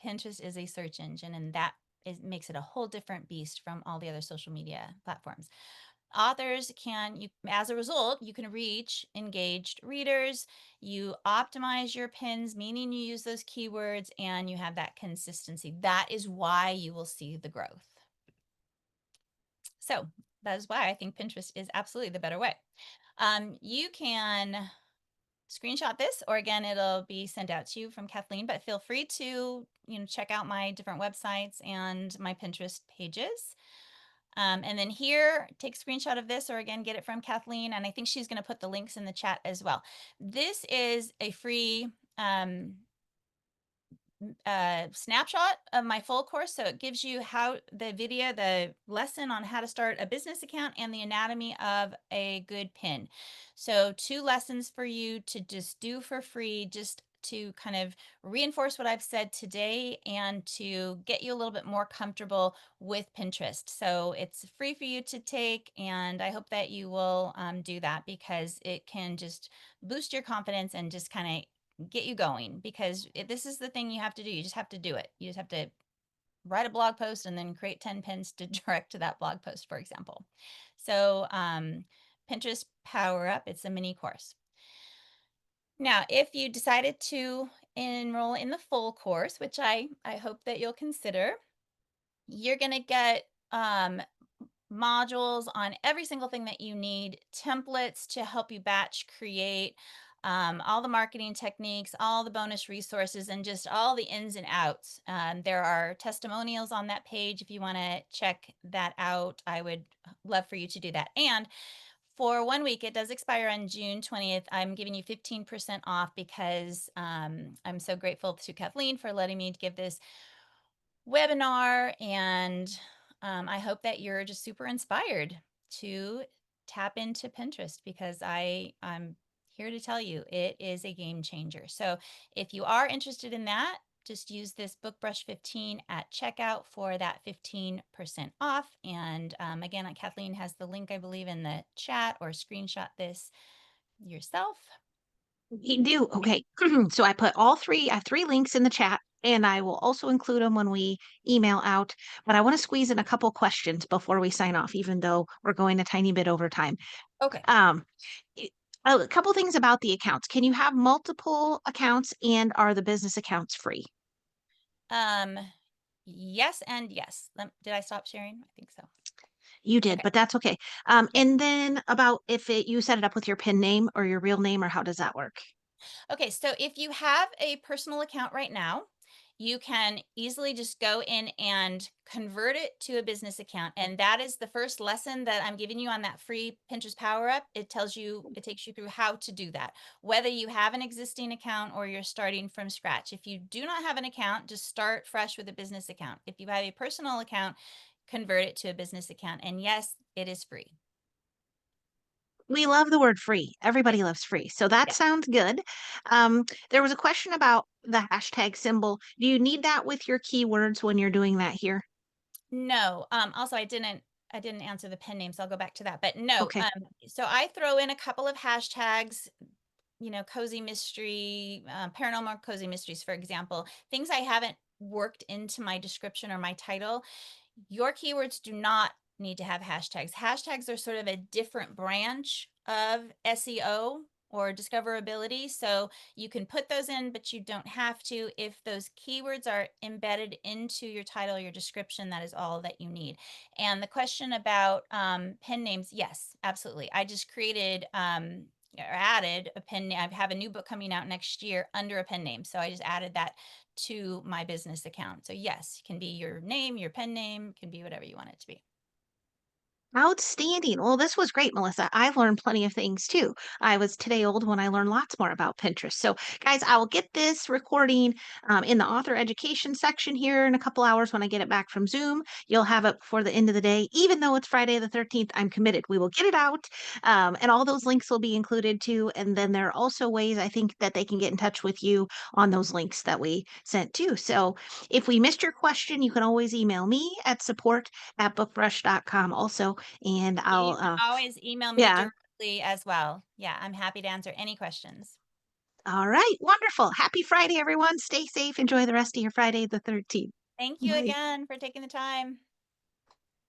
Pinterest is a search engine, and that makes it a whole different beast from all the other social media platforms. Authors as a result, you can reach engaged readers. You optimize your pins, meaning you use those keywords, and you have that consistency. That is why you will see the growth. So that is why I think Pinterest is absolutely the better way. You can screenshot this, or again, it'll be sent out to you from Kathleen, but feel free to check out my different websites and my Pinterest pages. And then here, take a screenshot of this, or again, get it from Kathleen, and I think she's going to put the links in the chat as well. This is a free snapshot of my full course. So it gives you the lesson on how to start a business account and the anatomy of a good pin. So 2 lessons for you to just do for free, just to kind of reinforce what I've said today and to get you a little bit more comfortable with Pinterest. So it's free for you to take, and I hope that you will do that, because it can just boost your confidence and just kind of get you going, because this is the thing you have to do. You just have to do it. You just have to write a blog post and then create 10 pins to direct to that blog post, for example. So Pinterest Power Up, it's a mini course. Now, if you decided to enroll in the full course, which I hope that you'll consider, you're going to get modules on every single thing that you need, templates to help you batch create, all the marketing techniques, all the bonus resources, and just all the ins and outs. There are testimonials on that page. If you want to check that out, I would love for you to do that. And for 1 week, it does expire on June 20th. I'm giving you 15% off, because I'm so grateful to Kathleen for letting me give this webinar, and I hope that you're just super inspired to tap into Pinterest, because I'm here to tell you it is a game changer. So if you are interested in that, just use this Book Brush 15 at checkout for that 15% off. And again, Kathleen has the link, I believe, in the chat, or screenshot this yourself.
You do? Okay. So I put I have 3 links in the chat, and I will also include them when we email out, but I wanna squeeze in a couple questions before we sign off, even though we're going a tiny bit over time.
Okay.
Um, I a couple things about the accounts. Can you have multiple accounts, and are the business accounts free?
Um, yes and yes. Did I stop sharing? I think so.
You did,
Okay.
but that's okay.
Yeah.
And then about if you set it up with your PIN name or your real name, or how does that work?
Okay, so if you have a personal account right now, you can easily just go in and convert it to a business account. And that is the first lesson that I'm giving you on that free Pinterest Power Up. It tells you, it takes you through how to do that, whether you have an existing account or you're starting from scratch. If you do not have an account, just start fresh with a business account. If you have a personal account, convert it to a business account. And yes, it is free.
We love the word free.
Yeah.
Everybody loves free. So that
Yeah.
sounds good. There was a question about the hashtag symbol. Do you need that with your keywords when you're doing that here?
No, also I didn't answer the pen name, so I'll go back to that. But no,
Okay.
so I throw in a couple of hashtags, cozy mystery, paranormal cozy mysteries, for example, things I haven't worked into my description or my title. Your keywords do not need to have hashtags. Hashtags are sort of a different branch of SEO or discoverability. So you can put those in, but you don't have to. If those keywords are embedded into your title, your description, that is all that you need. And the question about pen names, yes, absolutely. I just created or added a pen name. I have a new book coming out next year under a pen name. So I just added that to my business account. So yes, it can be your name, your pen name, can be whatever you want it to be.
Outstanding. Well, this was great, Melissa. I've learned plenty of things too. I was today old when I learned lots more about Pinterest. So, guys, I will get this recording in the author education section here in a couple hours when I get it back from Zoom. You'll have it before the end of the day. Even though it's Friday the 13th, I'm committed. We will get it out. And all those links will be included too. And then there are also ways I think that they can get in touch with you on those links that we sent too. So, if we missed your question, you can always email me at support@bookbrush.com also, and
You
I'll,
can always email me
yeah.
directly as well. Yeah, I'm happy to answer any questions.
All right. Wonderful. Happy Friday, everyone. Stay safe. Enjoy the rest of your Friday the 13th.
Thank you
Bye.
again for taking the time.